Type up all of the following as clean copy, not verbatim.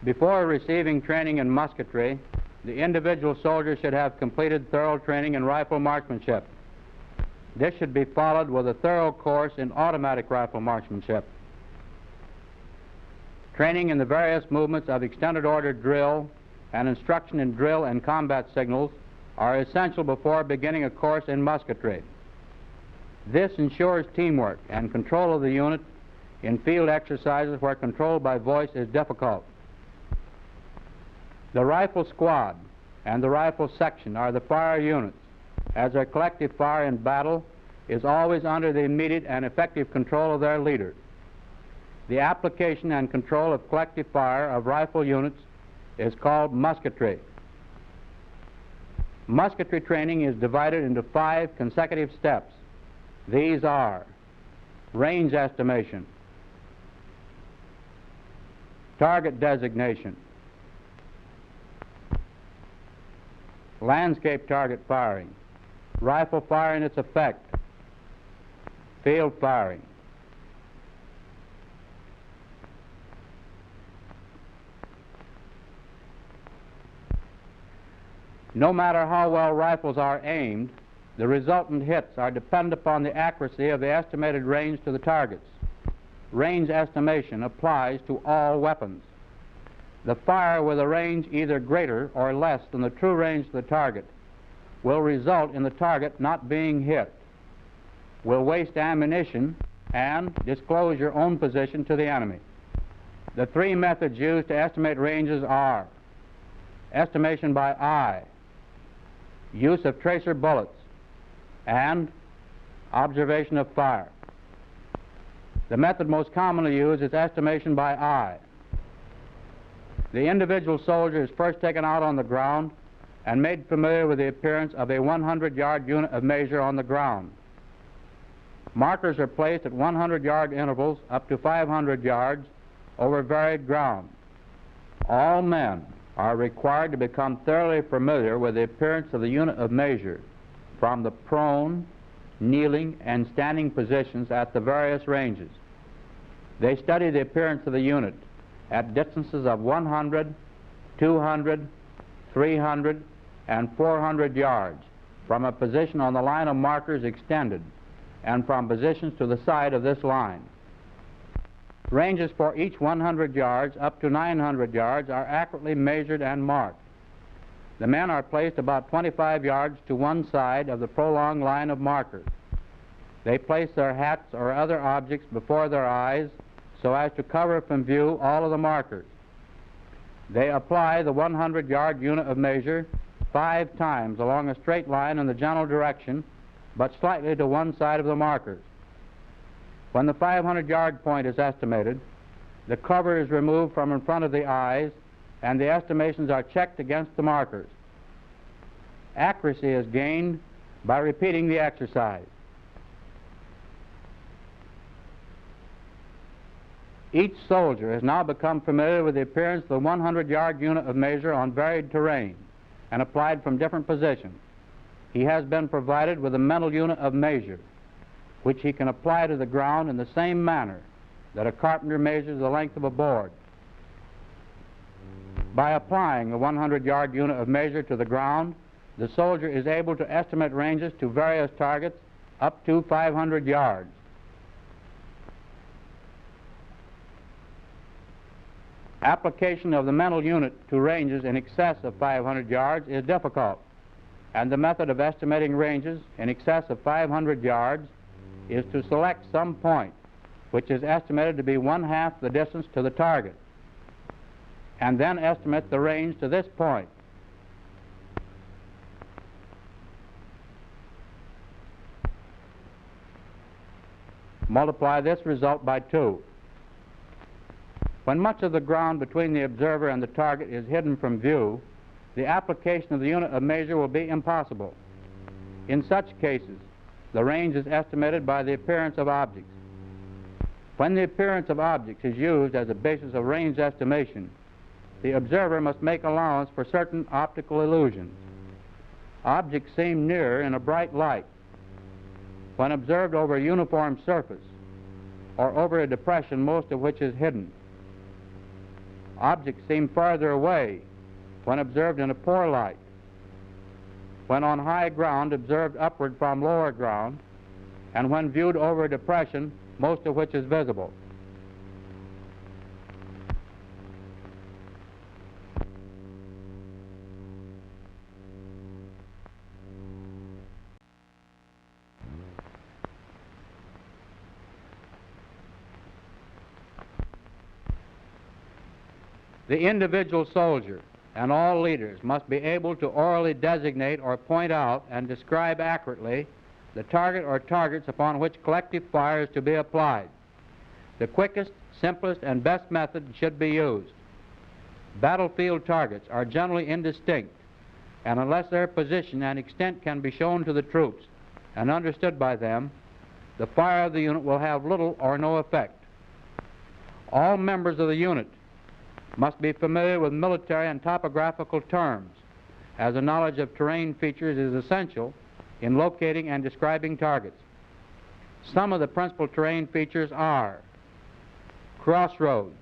Before receiving training in musketry, the individual soldier should have completed thorough training in rifle marksmanship. This should be followed with a thorough course in automatic rifle marksmanship. Training in the various movements of extended order drill and instruction in drill and combat signals are essential before beginning a course in musketry. This ensures teamwork and control of the unit in field exercises where control by voice is difficult. The rifle squad and the rifle section are the fire units, as their collective fire in battle is always under the immediate and effective control of their leader. The application and control of collective fire of rifle units is called musketry. Musketry training is divided into 5 consecutive steps. These are range estimation, target designation, landscape target firing, rifle fire and its effect, field firing. No matter how well rifles are aimed, the resultant hits are dependent upon the accuracy of the estimated range to the targets. Range estimation applies to all weapons. The fire with a range either greater or less than the true range of the target will result in the target not being hit, will waste ammunition, and disclose your own position to the enemy. The 3 methods used to estimate ranges are estimation by eye, use of tracer bullets, and observation of fire. The method most commonly used is estimation by eye. The individual soldier is first taken out on the ground and made familiar with the appearance of a 100-yard unit of measure on the ground. Markers are placed at 100-yard intervals up to 500 yards over varied ground. All men are required to become thoroughly familiar with the appearance of the unit of measure from the prone, kneeling, and standing positions at the various ranges. They study the appearance of the unit at distances of 100, 200, 300, and 400 yards from a position on the line of markers extended and from positions to the side of this line. Ranges for each 100 yards up to 900 yards are accurately measured and marked. The men are placed about 25 yards to one side of the prolonged line of markers. They place their hats or other objects before their eyes so as to cover from view all of the markers. They apply the 100-yard unit of measure 5 times along a straight line in the general direction, but slightly to one side of the markers. When the 500-yard point is estimated, the cover is removed from in front of the eyes and the estimations are checked against the markers. Accuracy is gained by repeating the exercise. Each soldier has now become familiar with the appearance of the 100-yard unit of measure on varied terrain and applied from different positions. He has been provided with a mental unit of measure, which he can apply to the ground in the same manner that a carpenter measures the length of a board. By applying the 100-yard unit of measure to the ground, the soldier is able to estimate ranges to various targets up to 500 yards. Application of the mental unit to ranges in excess of 500 yards is difficult, and the method of estimating ranges in excess of 500 yards is to select some point which is estimated to be 1/2 the distance to the target, and then estimate the range to this point. Multiply this result by 2. When much of the ground between the observer and the target is hidden from view, the application of the unit of measure will be impossible. In such cases, the range is estimated by the appearance of objects. When the appearance of objects is used as a basis of range estimation, the observer must make allowance for certain optical illusions. Objects seem nearer in a bright light when observed over a uniform surface or over a depression most of which is hidden. Objects seem farther away when observed in a poor light. When on high ground, observed upward from lower ground, and when viewed over a depression, most of which is visible. The individual soldier and all leaders must be able to orally designate or point out and describe accurately the target or targets upon which collective fire is to be applied. The quickest, simplest, and best method should be used. Battlefield targets are generally indistinct, and unless their position and extent can be shown to the troops and understood by them, the fire of the unit will have little or no effect. All members of the unit must be familiar with military and topographical terms, as a knowledge of terrain features is essential in locating and describing targets. Some of the principal terrain features are crossroads,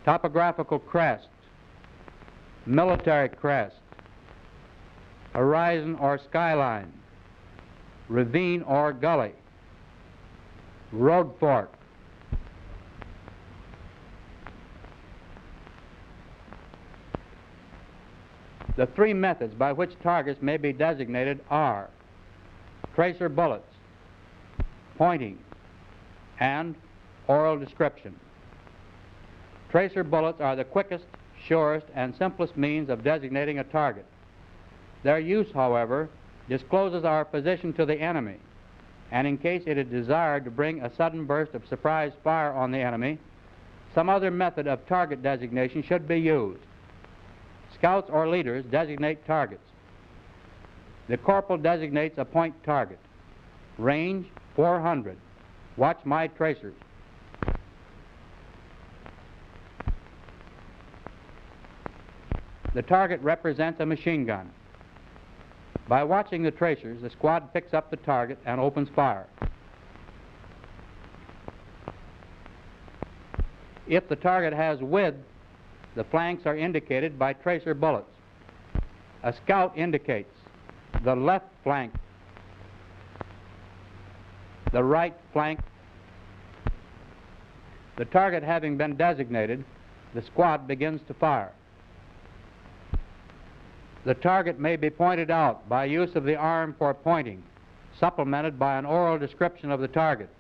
topographical crest, military crest, horizon or skyline, ravine or gully, road fork, the three methods by which targets may be designated are tracer bullets, pointing, and oral description. Tracer bullets are the quickest, surest, and simplest means of designating a target. Their use, however, discloses our position to the enemy, and in case it is desired to bring a sudden burst of surprise fire on the enemy, some other method of target designation should be used. Scouts or leaders designate targets. The corporal designates a point target. Range 400. Watch my tracers. The target represents a machine gun. By watching the tracers, the squad picks up the target and opens fire. If the target has width, the flanks are indicated by tracer bullets. A scout indicates the left flank, the right flank. The target having been designated, the squad begins to fire. The target may be pointed out by use of the arm for pointing, supplemented by an oral description of the target.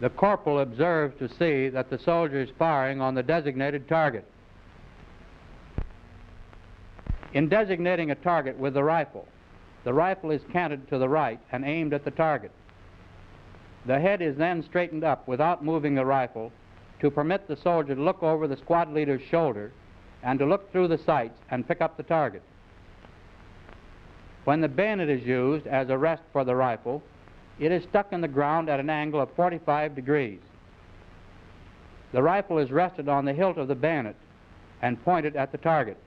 The corporal observes to see that the soldier is firing on the designated target. In designating a target with the rifle is canted to the right and aimed at the target. The head is then straightened up without moving the rifle to permit the soldier to look over the squad leader's shoulder and to look through the sights and pick up the target. When the bayonet is used as a rest for the rifle, it is stuck in the ground at an angle of 45 degrees. The rifle is rested on the hilt of the bayonet and pointed at the target.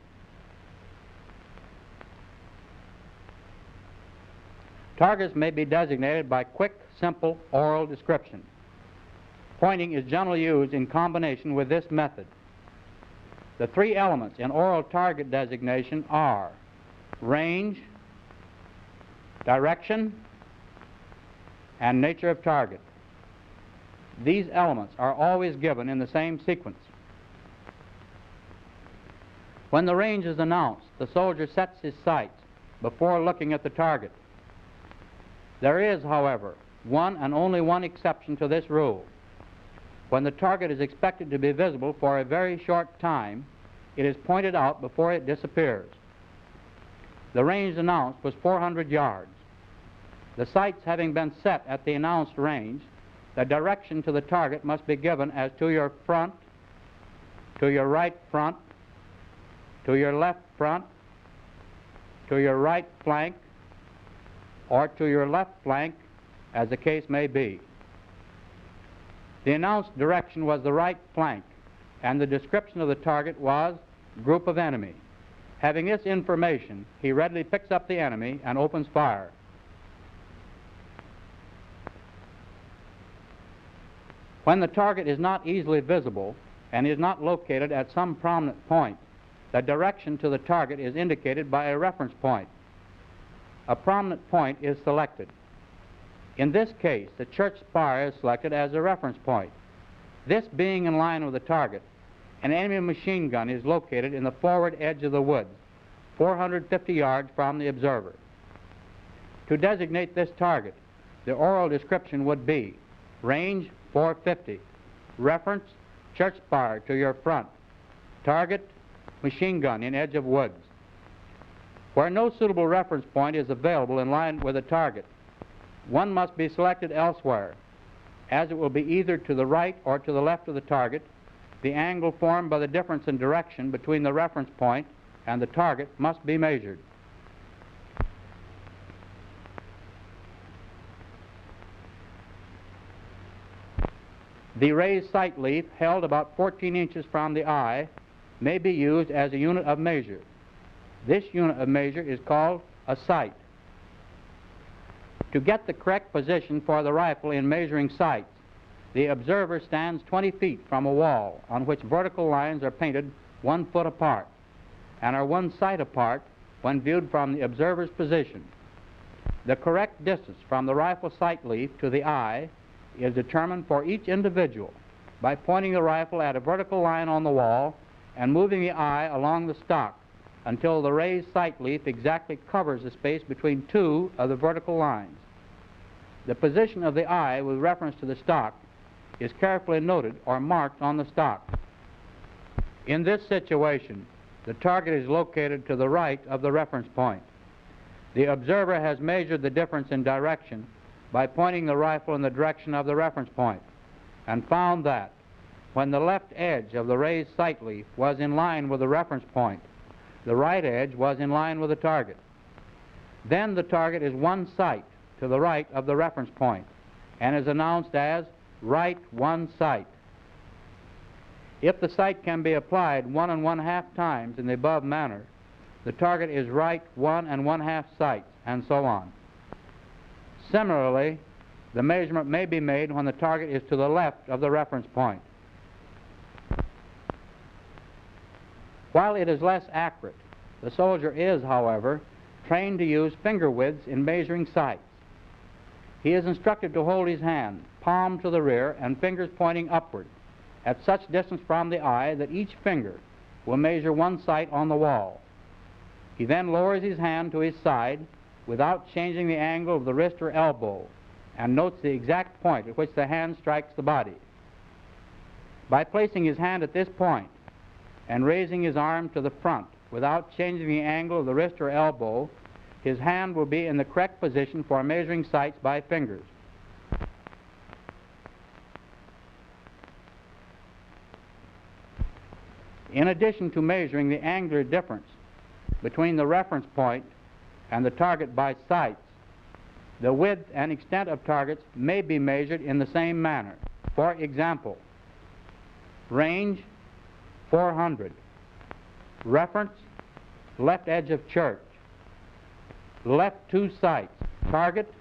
Targets may be designated by quick, simple, oral description. Pointing is generally used in combination with this method. The three elements in oral target designation are range, direction, and nature of target. These elements are always given in the same sequence. When the range is announced, the soldier sets his sights before looking at the target. There is, however, one and only one exception to this rule. When the target is expected to be visible for a very short time, it is pointed out before it disappears. The range announced was 400 yards. The sights having been set at the announced range, the direction to the target must be given as to your front, to your right front, to your left front, to your right flank, or to your left flank, as the case may be. The announced direction was the right flank, and the description of the target was group of enemy. Having this information, he readily picks up the enemy and opens fire. When the target is not easily visible, and is not located at some prominent point, the direction to the target is indicated by a reference point. A prominent point is selected. In this case, the church spire is selected as a reference point. This being in line with the target, an enemy machine gun is located in the forward edge of the woods, 450 yards from the observer. To designate this target, the oral description would be range 450, reference church spire to your front, target machine gun in edge of woods. Where no suitable reference point is available in line with the target, one must be selected elsewhere, as it will be either to the right or to the left of the target. The angle formed by the difference in direction between the reference point and the target must be measured. The raised sight leaf, held about 14 inches from the eye, may be used as a unit of measure. This unit of measure is called a sight. To get the correct position for the rifle in measuring sights, the observer stands 20 feet from a wall on which vertical lines are painted 1 foot apart and are 1 sight apart when viewed from the observer's position. The correct distance from the rifle sight leaf to the eye is determined for each individual by pointing the rifle at a vertical line on the wall and moving the eye along the stock until the raised sight leaf exactly covers the space between 2 of the vertical lines. The position of the eye with reference to the stock is carefully noted or marked on the stock. In this situation, the target is located to the right of the reference point. The observer has measured the difference in direction by pointing the rifle in the direction of the reference point and found that when the left edge of the raised sight leaf was in line with the reference point, the right edge was in line with the target. Then the target is 1 sight to the right of the reference point and is announced as right 1 sight. If the sight can be applied 1 1/2 times in the above manner, the target is right 1 1/2 sights, and so on. Similarly, the measurement may be made when the target is to the left of the reference point. While it is less accurate, the soldier is, however, trained to use finger widths in measuring sights. He is instructed to hold his hand, palm to the rear and fingers pointing upward, at such distance from the eye that each finger will measure 1 sight on the wall. He then lowers his hand to his side without changing the angle of the wrist or elbow and notes the exact point at which the hand strikes the body. By placing his hand at this point and raising his arm to the front without changing the angle of the wrist or elbow, his hand will be in the correct position for measuring sights by fingers. In addition to measuring the angular difference between the reference point and the target by sights, the width and extent of targets may be measured in the same manner. For example, range 400, reference left edge of church, left 2 sights, target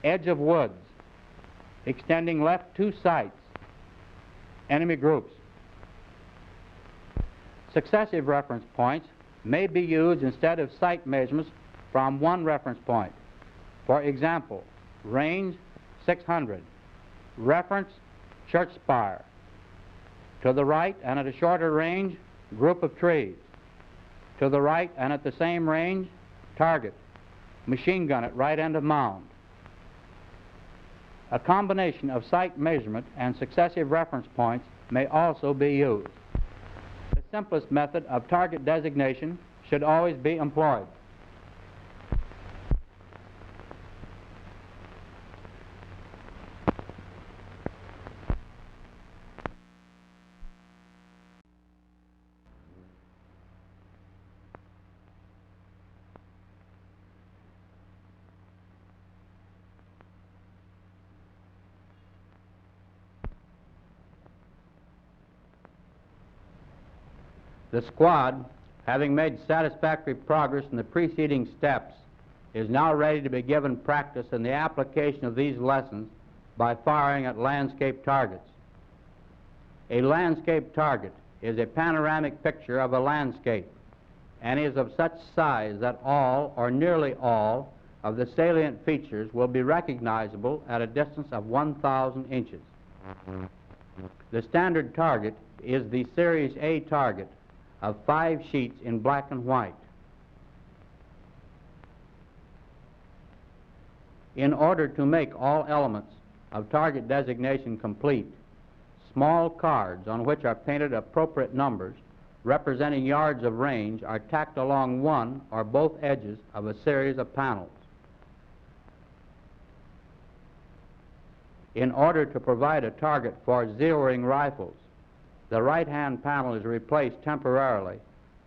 edge of woods, extending left 2 sights, enemy groups. Successive reference points may be used instead of sight measurements from 1 reference point. For example, range 600, reference church spire. To the right and at a shorter range, group of trees. To the right and at the same range, target, machine gun at right end of mound. A combination of sight measurement and successive reference points may also be used. The simplest method of target designation should always be employed. The squad, having made satisfactory progress in the preceding steps, is now ready to be given practice in the application of these lessons by firing at landscape targets. A landscape target is a panoramic picture of a landscape and is of such size that all or nearly all of the salient features will be recognizable at a distance of 1,000 inches. The standard target is the Series A target of 5 sheets in black and white. In order to make all elements of target designation complete, small cards on which are painted appropriate numbers representing yards of range are tacked along one or both edges of a series of panels. In order to provide a target for zeroing rifles, the right-hand panel is replaced temporarily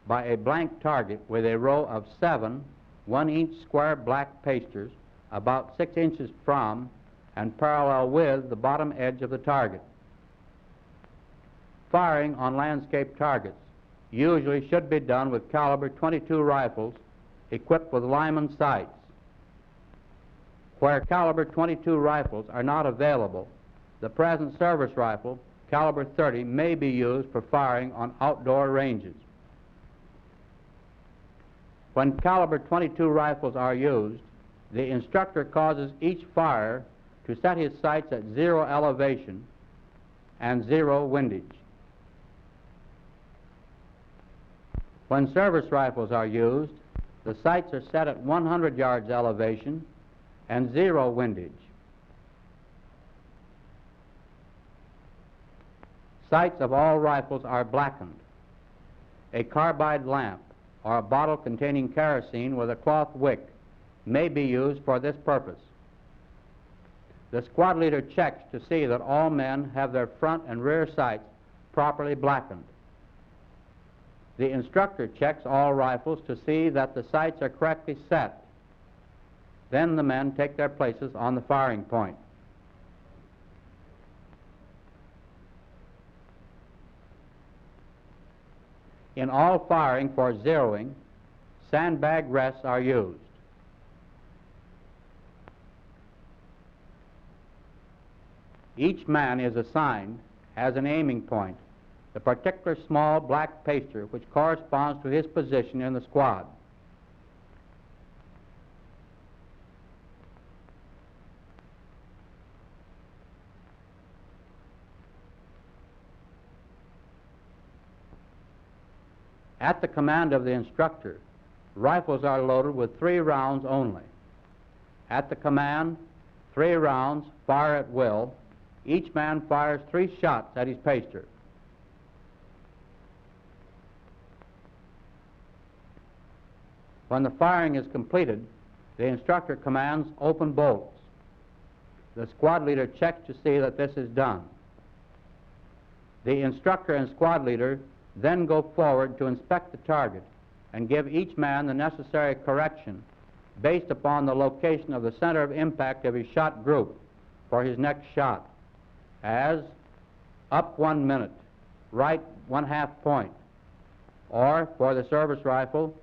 by a blank target with a row of 7 1-inch square black pasters about 6 inches from and parallel with the bottom edge of the target. Firing on landscape targets usually should be done with caliber .22 rifles equipped with Lyman sights. Where caliber .22 rifles are not available, the present service rifle, caliber .30, may be used for firing on outdoor ranges. When caliber .22 rifles are used, the instructor causes each firer to set his sights at 0 elevation and 0 windage. When service rifles are used, the sights are set at 100 yards elevation and 0 windage. Sights of all rifles are blackened. A carbide lamp or a bottle containing kerosene with a cloth wick may be used for this purpose. The squad leader checks to see that all men have their front and rear sights properly blackened. The instructor checks all rifles to see that the sights are correctly set. Then the men take their places on the firing point. In all firing for zeroing, sandbag rests are used. Each man is assigned, as an aiming point, the particular small black paster which corresponds to his position in the squad. At the command of the instructor, rifles are loaded with 3 rounds only. At the command, 3 rounds, fire at will. Each man fires 3 shots at his paster. When the firing is completed, the instructor commands open bolts. The squad leader checks to see that this is done. The instructor and squad leader then go forward to inspect the target and give each man the necessary correction based upon the location of the center of impact of his shot group for his next shot, as up 1 minute, right 1/2 point, or for the service rifle,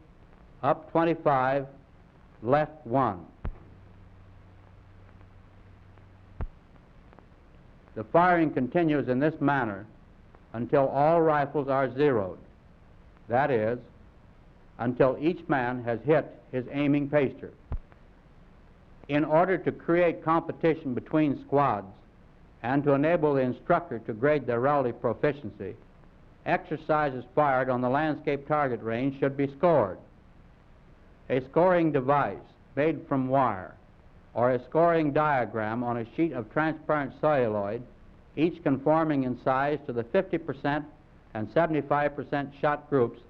up 25, left 1. The firing continues in this manner until all rifles are zeroed. That is, until each man has hit his aiming paster. In order to create competition between squads and to enable the instructor to grade their relative proficiency, exercises fired on the landscape target range should be scored. A scoring device made from wire or a scoring diagram on a sheet of transparent celluloid, each conforming in size to the 50% and 75% shot groups,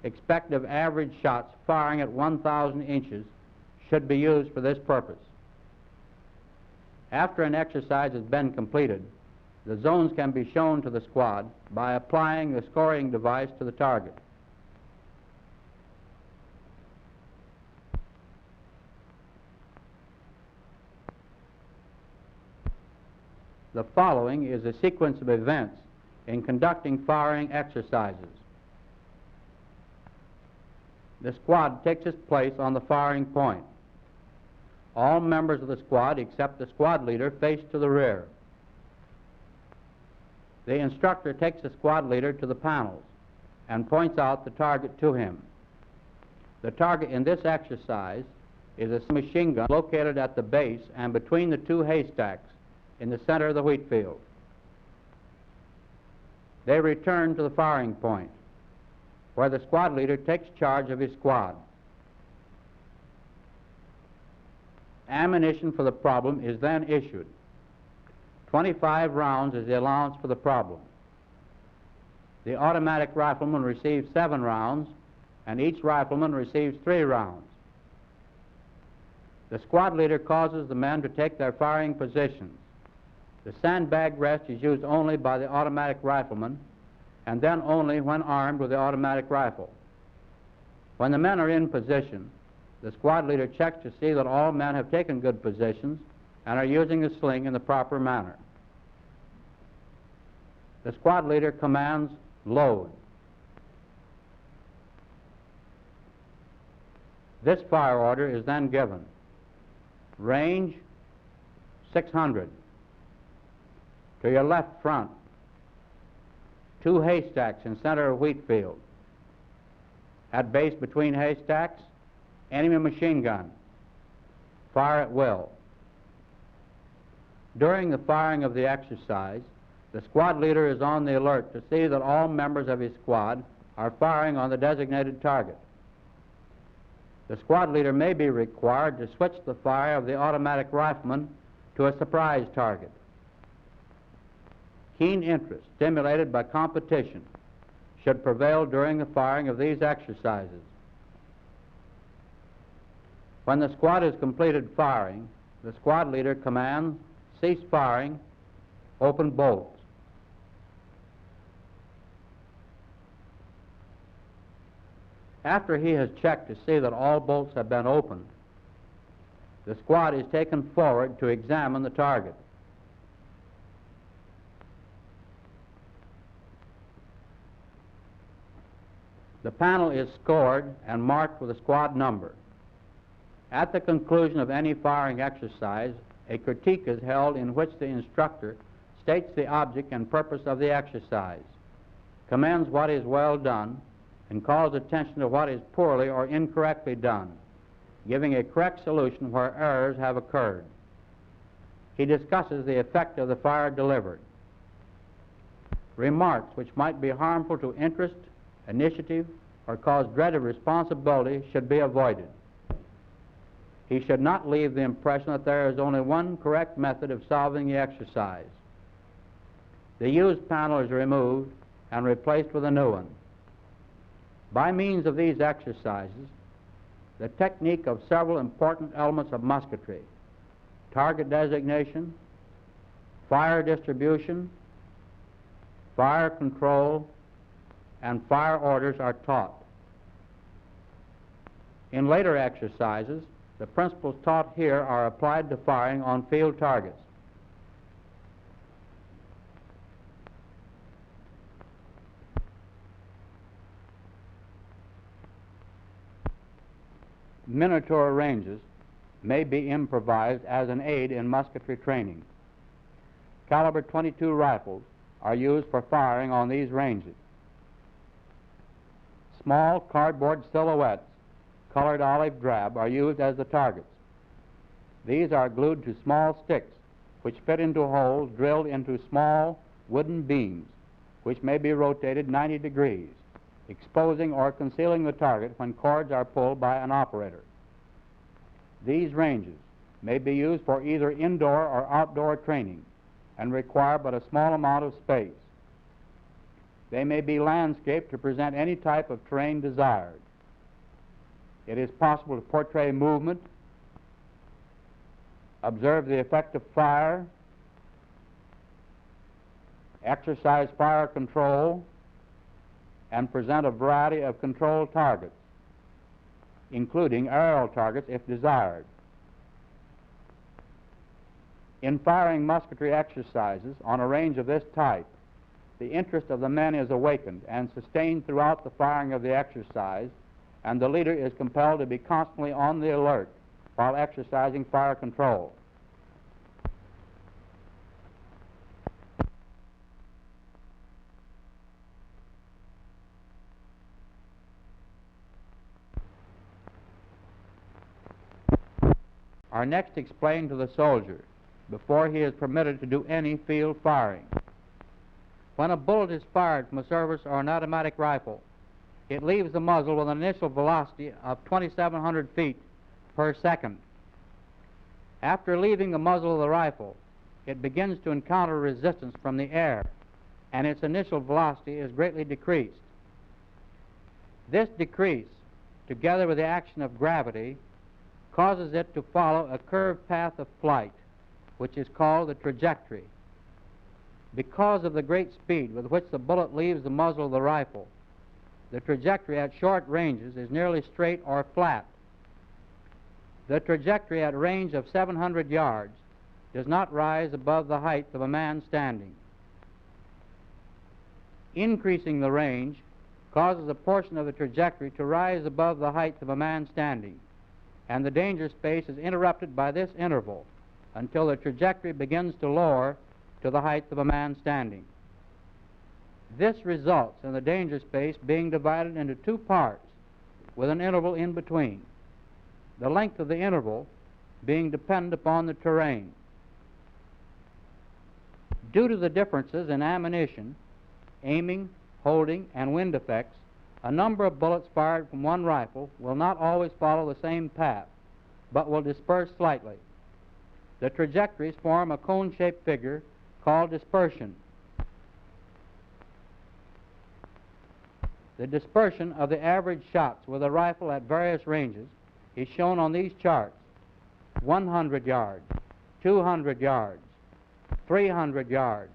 expected of average shots firing at 1,000 inches, should be used for this purpose. After an exercise has been completed, the zones can be shown to the squad by applying the scoring device to the target. The following is a sequence of events in conducting firing exercises. The squad takes its place on the firing point. All members of the squad, except the squad leader, face to the rear. The instructor takes the squad leader to the panels and points out the target to him. The target in this exercise is a machine gun located at the base and between the two haystacks in the center of the wheat field. They return to the firing point, where the squad leader takes charge of his squad. Ammunition for the problem is then issued. 25 rounds is the allowance for the problem. The automatic rifleman receives 7 rounds, and each rifleman receives 3 rounds. The squad leader causes the men to take their firing positions. The sandbag rest is used only by the automatic rifleman, and then only when armed with the automatic rifle. When the men are in position, the squad leader checks to see that all men have taken good positions and are using the sling in the proper manner. The squad leader commands load. This fire order is then given. Range 600. To your left front, 2 haystacks in center of wheat field. At base between haystacks, enemy machine gun. Fire at will. During the firing of the exercise, the squad leader is on the alert to see that all members of his squad are firing on the designated target. The squad leader may be required to switch the fire of the automatic rifleman to a surprise target. Keen interest, stimulated by competition, should prevail during the firing of these exercises. When the squad has completed firing, the squad leader commands, cease firing, open bolts. After he has checked to see that all bolts have been opened, the squad is taken forward to examine the target. The panel is scored and marked with a squad number. At the conclusion of any firing exercise, a critique is held in which the instructor states the object and purpose of the exercise, commends what is well done, and calls attention to what is poorly or incorrectly done, giving a correct solution where errors have occurred. He discusses the effect of the fire delivered. Remarks which might be harmful to interest, initiative, or cause dread of responsibility should be avoided. He should not leave the impression that there is only one correct method of solving the exercise. The used panel is removed and replaced with a new one. By means of these exercises, the technique of several important elements of musketry, target designation, fire distribution, fire control, and fire orders are taught. In later exercises, the principles taught here are applied to firing on field targets. Miniature ranges may be improvised as an aid in musketry training. Caliber .22 rifles are used for firing on these ranges. Small cardboard silhouettes, colored olive drab, are used as the targets. These are glued to small sticks which fit into holes drilled into small wooden beams which may be rotated 90 degrees, exposing or concealing the target when cords are pulled by an operator. These ranges may be used for either indoor or outdoor training and require but a small amount of space. They may be landscaped to present any type of terrain desired. It is possible to portray movement, observe the effect of fire, exercise fire control, and present a variety of controlled targets, including aerial targets if desired. In firing musketry exercises on a range of this type, the interest of the men is awakened and sustained throughout the firing of the exercise, and the leader is compelled to be constantly on the alert while exercising fire control. are next explained to the soldier before he is permitted to do any field firing. When a bullet is fired from a service or an automatic rifle, it leaves the muzzle with an initial velocity of 2,700 feet per second. After leaving the muzzle of the rifle, it begins to encounter resistance from the air, and its initial velocity is greatly decreased. This decrease, together with the action of gravity, causes it to follow a curved path of flight, which is called the trajectory. Because of the great speed with which the bullet leaves the muzzle of the rifle, the trajectory at short ranges is nearly straight or flat. The trajectory at a range of 700 yards does not rise above the height of a man standing. Increasing the range causes a portion of the trajectory to rise above the height of a man standing, and the danger space is interrupted by this interval until the trajectory begins to lower to the height of a man standing. This results in the danger space being divided into two parts with an interval in between, the length of the interval being dependent upon the terrain. Due to the differences in ammunition, aiming, holding, and wind effects, a number of bullets fired from one rifle will not always follow the same path, but will disperse slightly. The trajectories form a cone-shaped figure called dispersion. The dispersion of the average shots with a rifle at various ranges is shown on these charts: 100 yards, 200 yards, 300 yards,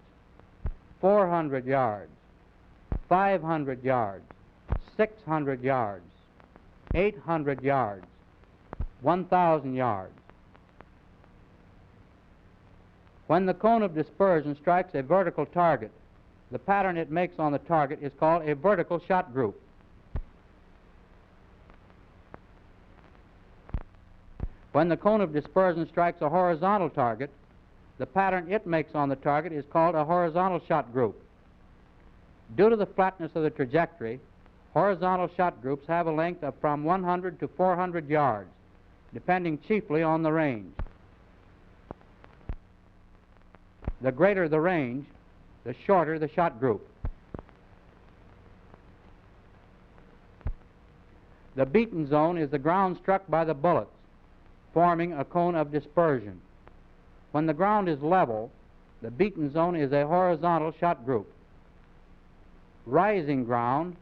400 yards, 500 yards, 600 yards, 800 yards, 1,000 yards. When the cone of dispersion strikes a vertical target, the pattern it makes on the target is called a vertical shot group. When the cone of dispersion strikes a horizontal target, the pattern it makes on the target is called a horizontal shot group. Due to the flatness of the trajectory, horizontal shot groups have a length of from 100 to 400 yards, depending chiefly on the range. The greater the range, the shorter the shot group. The beaten zone is the ground struck by the bullets, forming a cone of dispersion. When the ground is level, the beaten zone is a horizontal shot group. Rising ground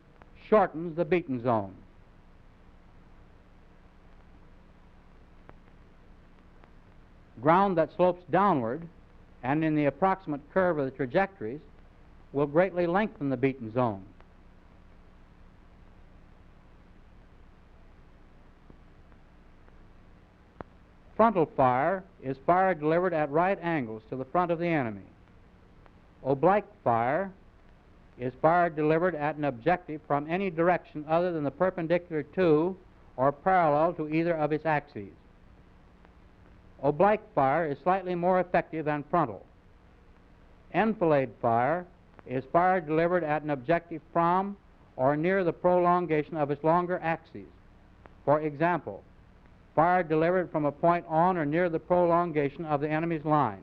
shortens the beaten zone. Ground that slopes downward and in the approximate curve of the trajectories will greatly lengthen the beaten zone. Frontal fire is fire delivered at right angles to the front of the enemy. Oblique fire is fire delivered at an objective from any direction other than the perpendicular to or parallel to either of its axes. Oblique fire is slightly more effective than frontal. Enfilade fire is fire delivered at an objective from or near the prolongation of its longer axes. For example, fire delivered from a point on or near the prolongation of the enemy's line.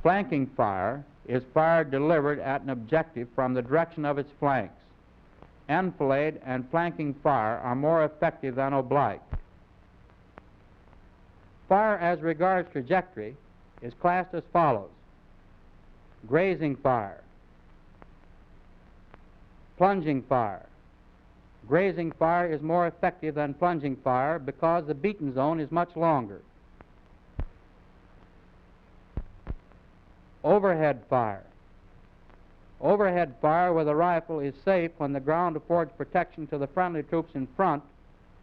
Flanking fire is fire delivered at an objective from the direction of its flanks. Enfilade and flanking fire are more effective than oblique. Fire as regards trajectory is classed as follows: grazing fire, plunging fire. Grazing fire is more effective than plunging fire because the beaten zone is much longer. Overhead fire. Overhead fire with a rifle is safe when the ground affords protection to the friendly troops in front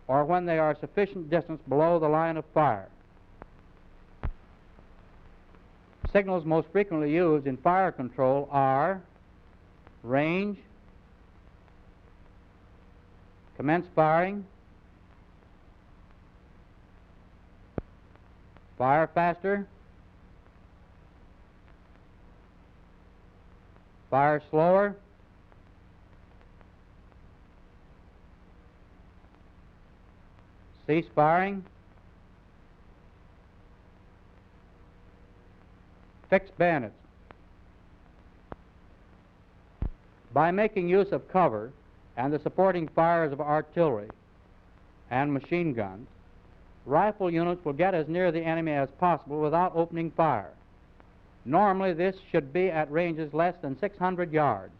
or when they are a sufficient distance below the line of fire. Signals most frequently used in fire control are range, commence firing, fire faster, fire slower, cease firing, Fixed bayonets. By making use of cover and the supporting fires of artillery and machine guns, rifle units will get as near the enemy as possible without opening fire. Normally, this should be at ranges less than 600 yards.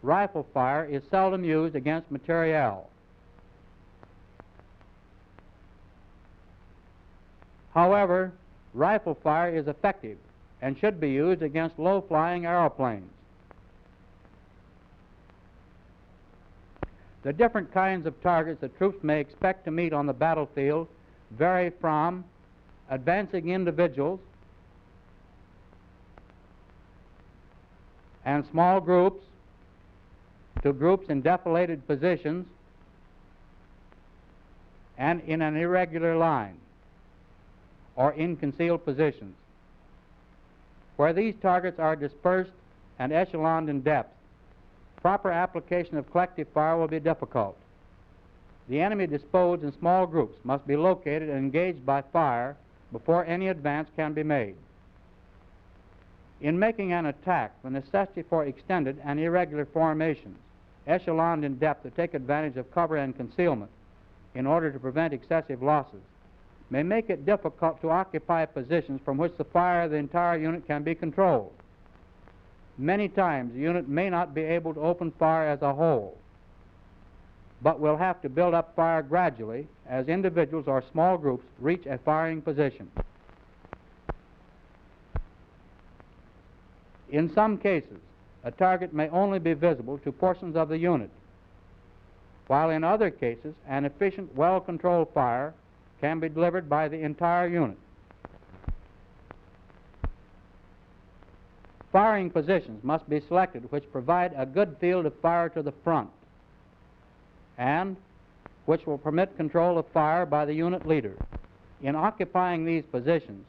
Rifle fire is seldom used against materiel. However, rifle fire is effective and should be used against low-flying aeroplanes. The different kinds of targets that troops may expect to meet on the battlefield vary from advancing individuals and small groups to groups in defilated positions and in an irregular line or in concealed positions. Where these targets are dispersed and echeloned in depth, proper application of collective fire will be difficult. The enemy disposed in small groups must be located and engaged by fire before any advance can be made. In making an attack, the necessity for extended and irregular formations, echeloned in depth to take advantage of cover and concealment in order to prevent excessive losses, may make it difficult to occupy positions from which the fire of the entire unit can be controlled. Many times the unit may not be able to open fire as a whole, but will have to build up fire gradually as individuals or small groups reach a firing position. In some cases, a target may only be visible to portions of the unit, while in other cases an efficient, well-controlled fire can be delivered by the entire unit. Firing positions must be selected which provide a good field of fire to the front and which will permit control of fire by the unit leader. In occupying these positions,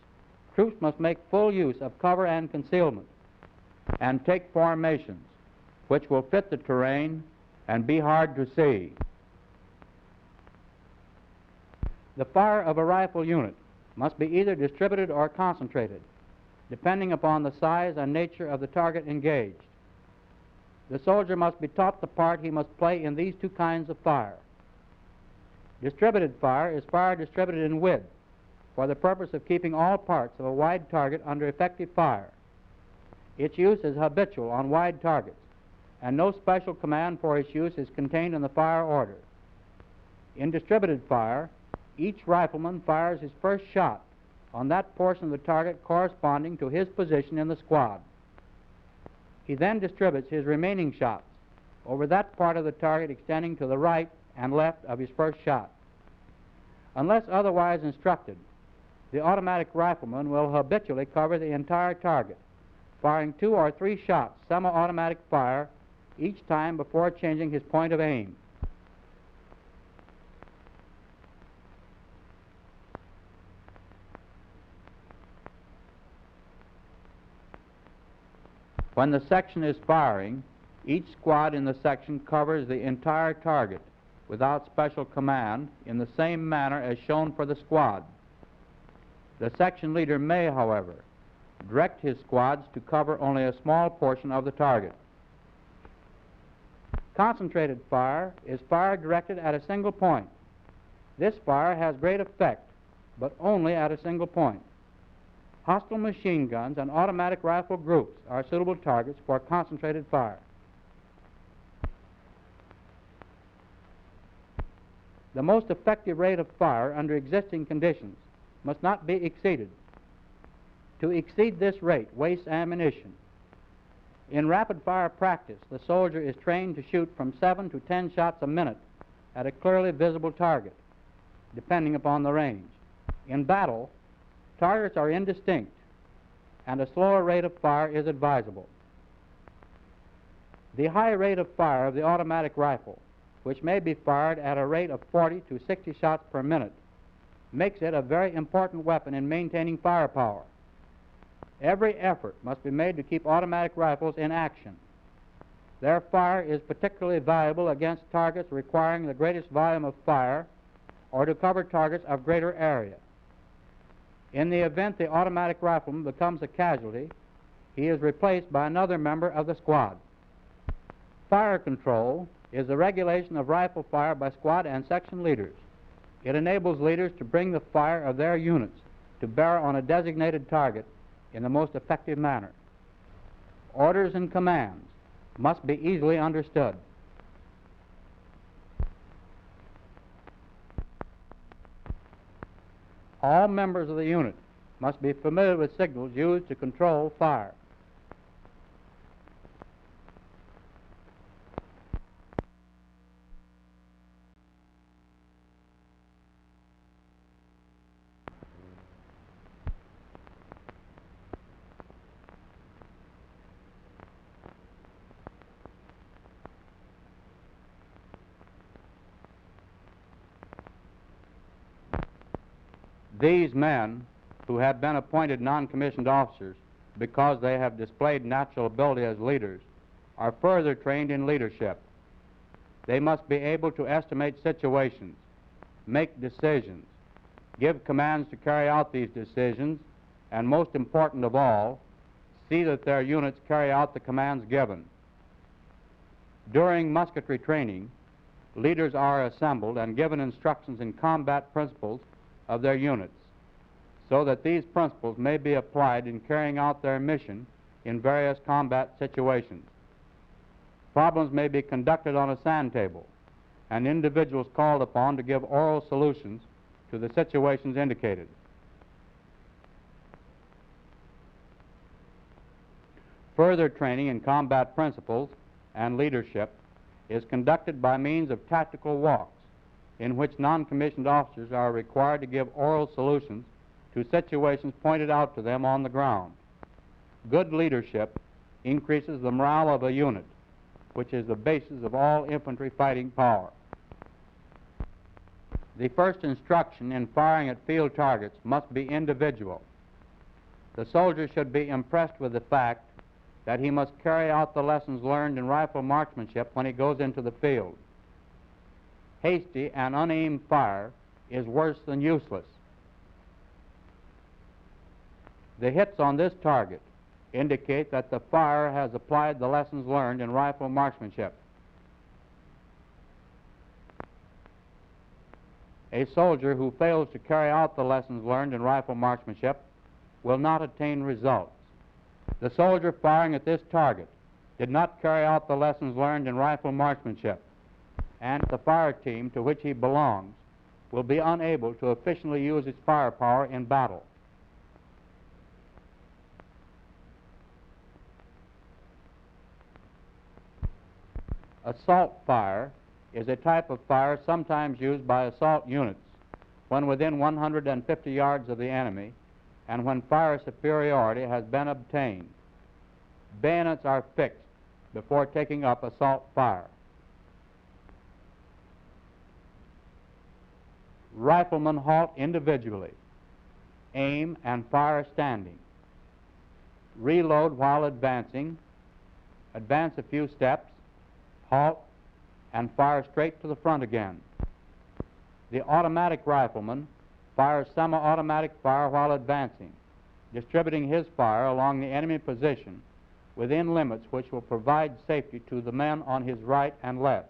troops must make full use of cover and concealment and take formations which will fit the terrain and be hard to see. The fire of a rifle unit must be either distributed or concentrated, depending upon the size and nature of the target engaged. The soldier must be taught the part he must play in these two kinds of fire. Distributed fire is fire distributed in width for the purpose of keeping all parts of a wide target under effective fire. Its use is habitual on wide targets, and no special command for its use is contained in the fire order. In distributed fire, each rifleman fires his first shot on that portion of the target corresponding to his position in the squad. He then distributes his remaining shots over that part of the target extending to the right and left of his first shot. Unless otherwise instructed, the automatic rifleman will habitually cover the entire target, firing 2 or 3 shots semi-automatic fire each time before changing his point of aim. When the section is firing, each squad in the section covers the entire target without special command in the same manner as shown for the squad. The section leader may, however, direct his squads to cover only a small portion of the target. Concentrated fire is fire directed at a single point. This fire has great effect, but only at a single point. Hostile machine guns and automatic rifle groups are suitable targets for concentrated fire. The most effective rate of fire under existing conditions must not be exceeded. To exceed this rate wastes ammunition. In rapid fire practice, the soldier is trained to shoot from 7 to 10 shots a minute at a clearly visible target, depending upon the range. In battle, targets are indistinct, and a slower rate of fire is advisable. The high rate of fire of the automatic rifle, which may be fired at a rate of 40 to 60 shots per minute, makes it a very important weapon in maintaining firepower. Every effort must be made to keep automatic rifles in action. Their fire is particularly valuable against targets requiring the greatest volume of fire or to cover targets of greater area. In the event the automatic rifleman becomes a casualty, he is replaced by another member of the squad. Fire control is the regulation of rifle fire by squad and section leaders. It enables leaders to bring the fire of their units to bear on a designated target in the most effective manner. Orders and commands must be easily understood. All members of the unit must be familiar with signals used to control fire. These men, who have been appointed non-commissioned officers because they have displayed natural ability as leaders, are further trained in leadership. They must be able to estimate situations, make decisions, give commands to carry out these decisions, and most important of all, see that their units carry out the commands given. During musketry training, leaders are assembled and given instructions in combat principles of their units, so that these principles may be applied in carrying out their mission in various combat situations. Problems may be conducted on a sand table, and individuals called upon to give oral solutions to the situations indicated. Further training in combat principles and leadership is conducted by means of tactical walks, in which non-commissioned officers are required to give oral solutions to situations pointed out to them on the ground. Good leadership increases the morale of a unit, which is the basis of all infantry fighting power. The first instruction in firing at field targets must be individual. The soldier should be impressed with the fact that he must carry out the lessons learned in rifle marksmanship when he goes into the field. Hasty and unaimed fire is worse than useless. The hits on this target indicate that the firer has applied the lessons learned in rifle marksmanship. A soldier who fails to carry out the lessons learned in rifle marksmanship will not attain results. The soldier firing at this target did not carry out the lessons learned in rifle marksmanship, and the fire team to which he belongs will be unable to efficiently use its firepower in battle. Assault fire is a type of fire sometimes used by assault units when within 150 yards of the enemy and when fire superiority has been obtained. Bayonets are fixed before taking up assault fire. Riflemen halt individually, aim and fire standing, reload while advancing, advance a few steps, halt, and fire straight to the front again. The automatic rifleman fires semi-automatic fire while advancing, distributing his fire along the enemy position within limits which will provide safety to the men on his right and left.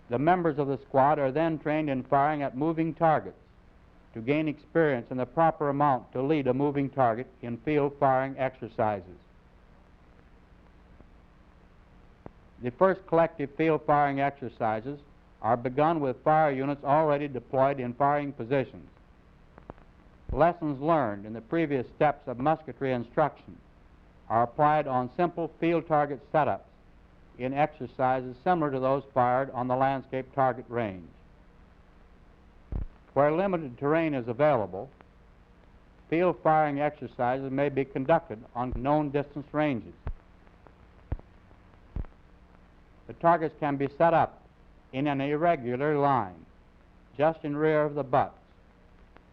The members of the squad are then trained in firing at moving targets to gain experience in the proper amount to lead a moving target in field firing exercises. The first collective field firing exercises are begun with fire units already deployed in firing positions. Lessons learned in the previous steps of musketry instruction are applied on simple field target setups in exercises similar to those fired on the landscape target range. Where limited terrain is available, field firing exercises may be conducted on known distance ranges. The targets can be set up in an irregular line, just in rear of the butts,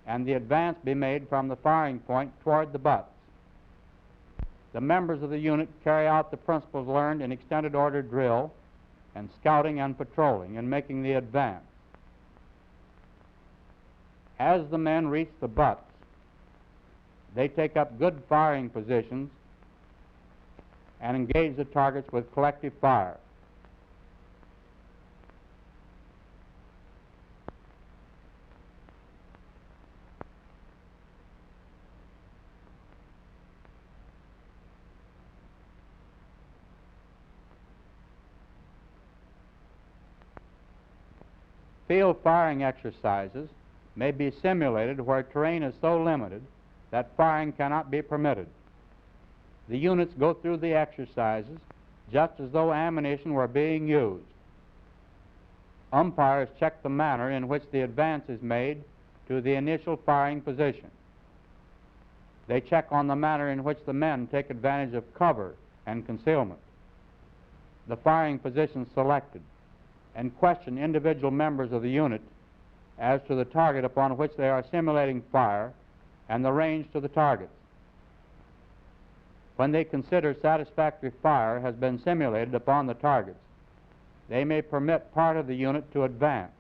and the advance be made from the firing point toward the butts. The members of the unit carry out the principles learned in extended order drill and scouting and patrolling in making the advance. As the men reach the butts, they take up good firing positions and engage the targets with collective fire. Field firing exercises may be simulated where terrain is so limited that firing cannot be permitted. The units go through the exercises just as though ammunition were being used. Umpires check the manner in which the advance is made to the initial firing position. They check on the manner in which the men take advantage of cover and concealment, the firing position selected, and question individual members of the unit as to the target upon which they are simulating fire and the range to the targets. When they consider satisfactory fire has been simulated upon the targets, they may permit part of the unit to advance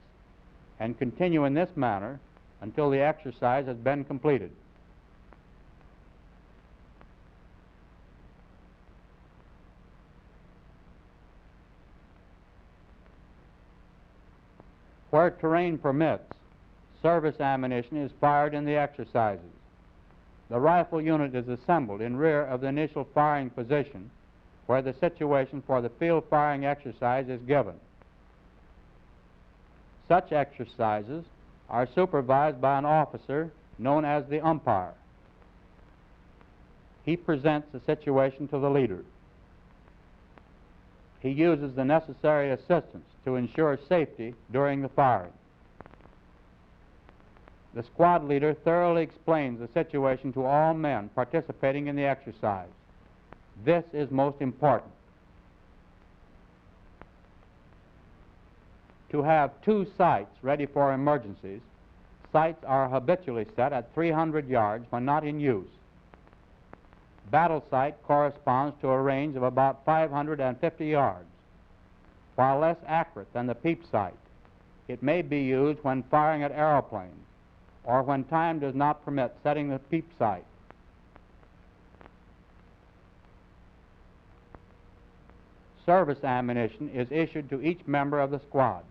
and continue in this manner until the exercise has been completed. Where terrain permits, service ammunition is fired in the exercises. The rifle unit is assembled in rear of the initial firing position where the situation for the field firing exercise is given. Such exercises are supervised by an officer known as the umpire. He presents the situation to the leader. He uses the necessary assistance to ensure safety during the firing. The squad leader thoroughly explains the situation to all men participating in the exercise. This is most important. To have two sights ready for emergencies, sights are habitually set at 300 yards when not in use. Battle sight corresponds to a range of about 550 yards. While less accurate than the peep sight, it may be used when firing at aeroplanes or when time does not permit setting the peep sight. Service ammunition is issued to each member of the squad.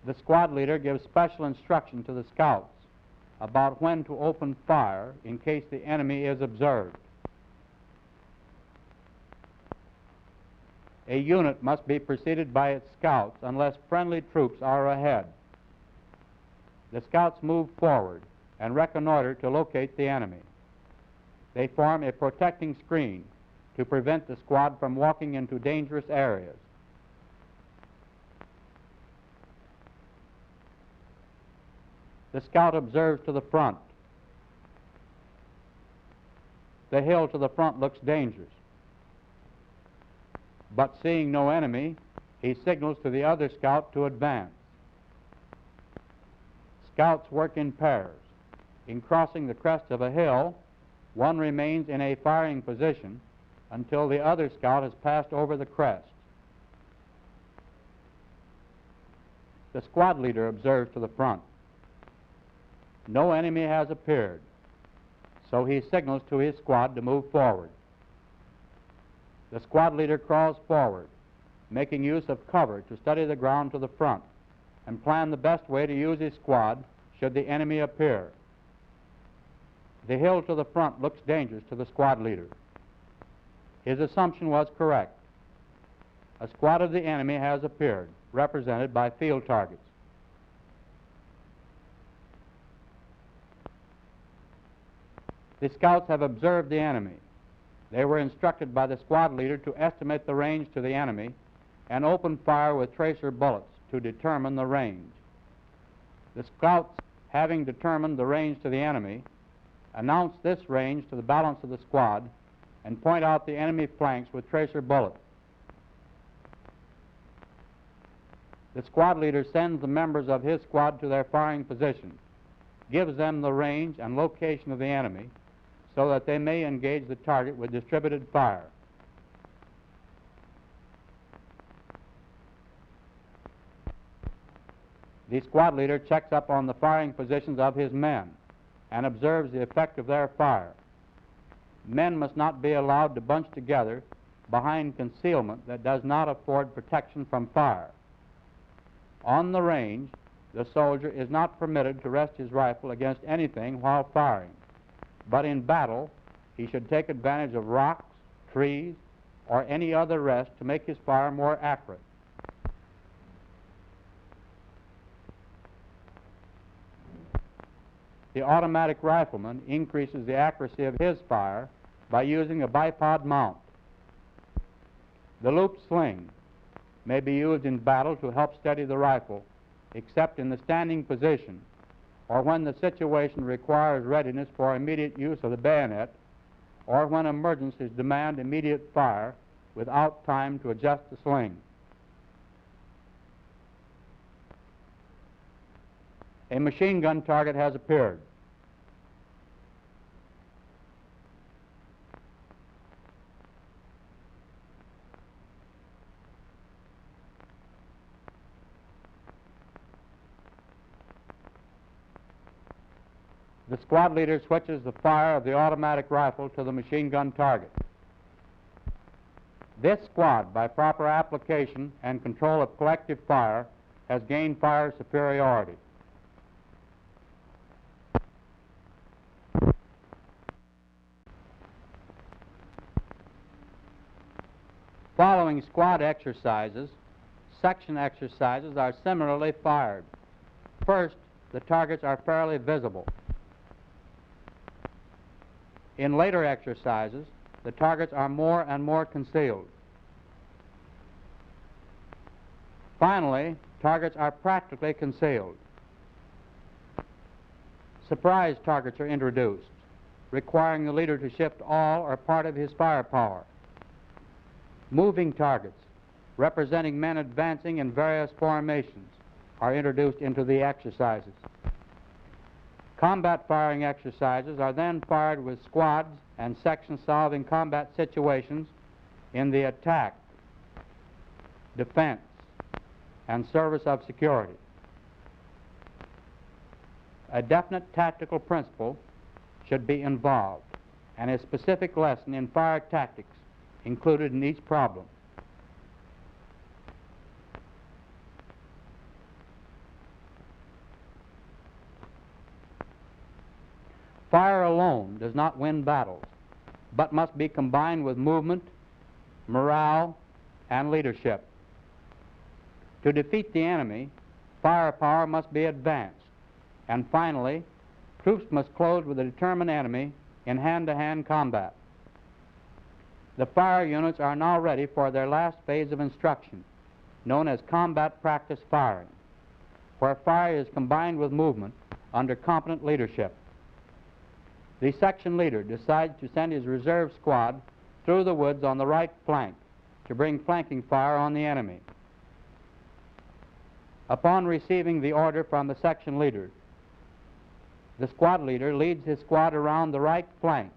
The squad leader gives special instruction to the scouts about when to open fire in case the enemy is observed. A unit must be preceded by its scouts unless friendly troops are ahead. The scouts move forward and reconnoiter to locate the enemy. They form a protecting screen to prevent the squad from walking into dangerous areas. The scout observes to the front. The hill to the front looks dangerous. But seeing no enemy, he signals to the other scout to advance. Scouts work in pairs. In crossing the crest of a hill, one remains in a firing position until the other scout has passed over the crest. The squad leader observes to the front. No enemy has appeared, so he signals to his squad to move forward. The squad leader crawls forward, making use of cover to study the ground to the front and plan the best way to use his squad should the enemy appear. The hill to the front looks dangerous to the squad leader. His assumption was correct. A squad of the enemy has appeared, represented by field targets. The scouts have observed the enemy. They were instructed by the squad leader to estimate the range to the enemy and open fire with tracer bullets to determine the range. The scouts, having determined the range to the enemy, announce this range to the balance of the squad and point out the enemy flanks with tracer bullets. The squad leader sends the members of his squad to their firing positions, gives them the range and location of the enemy so that they may engage the target with distributed fire. the squad leader checks up on the firing positions of his men and observes the effect of their fire. Men must not be allowed to bunch together behind concealment that does not afford protection from fire. On the range, the soldier is not permitted to rest his rifle against anything while firing, but in battle he should take advantage of rocks, trees, or any other rest to make his fire more accurate. The automatic rifleman increases the accuracy of his fire by using a bipod mount. The loop sling may be used in battle to help steady the rifle, except in the standing position or when the situation requires readiness for immediate use of the bayonet, or when emergencies demand immediate fire without time to adjust the sling. A machine gun target has appeared. The squad leader switches the fire of the automatic rifle to the machine gun target. This squad, by proper application and control of collective fire, has gained fire superiority. Following squad exercises, section exercises are similarly fired. First, the targets are fairly visible. In later exercises, the targets are more and more concealed. Finally, targets are practically concealed. Surprise targets are introduced, requiring the leader to shift all or part of his firepower. Moving targets, representing men advancing in various formations, are introduced into the exercises. Combat firing exercises are then fired with squads and sections solving combat situations in the attack, defense, and service of security. A definite tactical principle should be involved, and a specific lesson in fire tactics included in each problem. Fire alone does not win battles, but must be combined with movement, morale, and leadership. To defeat the enemy, firepower must be advanced, and finally, troops must close with a determined enemy in hand-to-hand combat. The fire units are now ready for their last phase of instruction, known as combat practice firing, where fire is combined with movement under competent leadership. The section leader decides to send his reserve squad through the woods on the right flank to bring flanking fire on the enemy. Upon receiving the order from the section leader, the squad leader leads his squad around the right flank,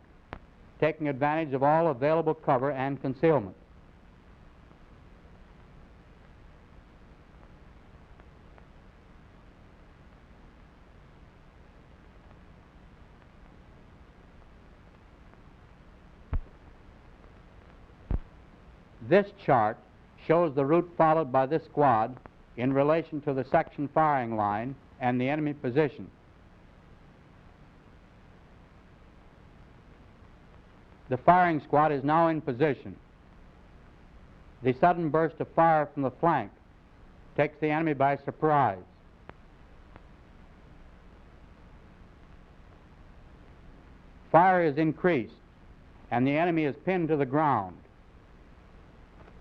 taking advantage of all available cover and concealment. This chart shows the route followed by this squad in relation to the section firing line and the enemy position. The firing squad is now in position. The sudden burst of fire from the flank takes the enemy by surprise. Fire is increased, and the enemy is pinned to the ground,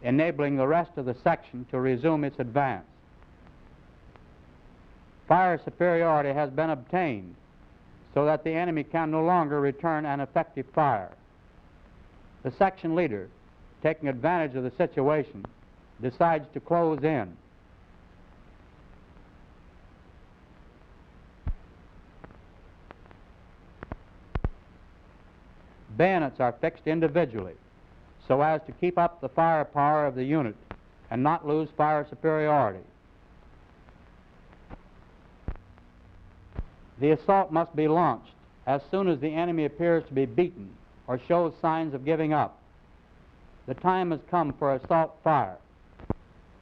enabling the rest of the section to resume its advance. Fire superiority has been obtained so that the enemy can no longer return an effective fire. The section leader, taking advantage of the situation, decides to close in. Bayonets are fixed individually so as to keep up the firepower of the unit and not lose fire superiority. The assault must be launched as soon as the enemy appears to be beaten or shows signs of giving up. The time has come for assault fire.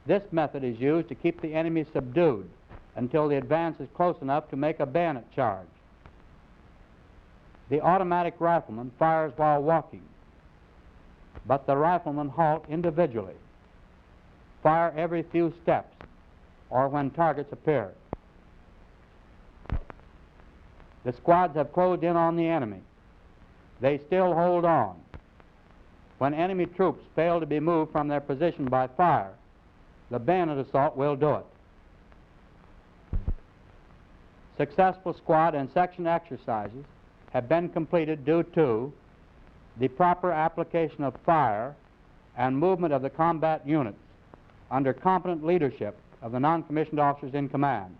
This method is used to keep the enemy subdued until the advance is close enough to make a bayonet charge. The automatic rifleman fires while walking, but the riflemen halt individually, fire every few steps, or when targets appear. The squads have closed in on the enemy. They still hold on. When enemy troops fail to be moved from their position by fire, the bayonet assault will do it. Successful squad and section exercises have been completed due to the proper application of fire and movement of the combat units under competent leadership of the non-commissioned officers in command.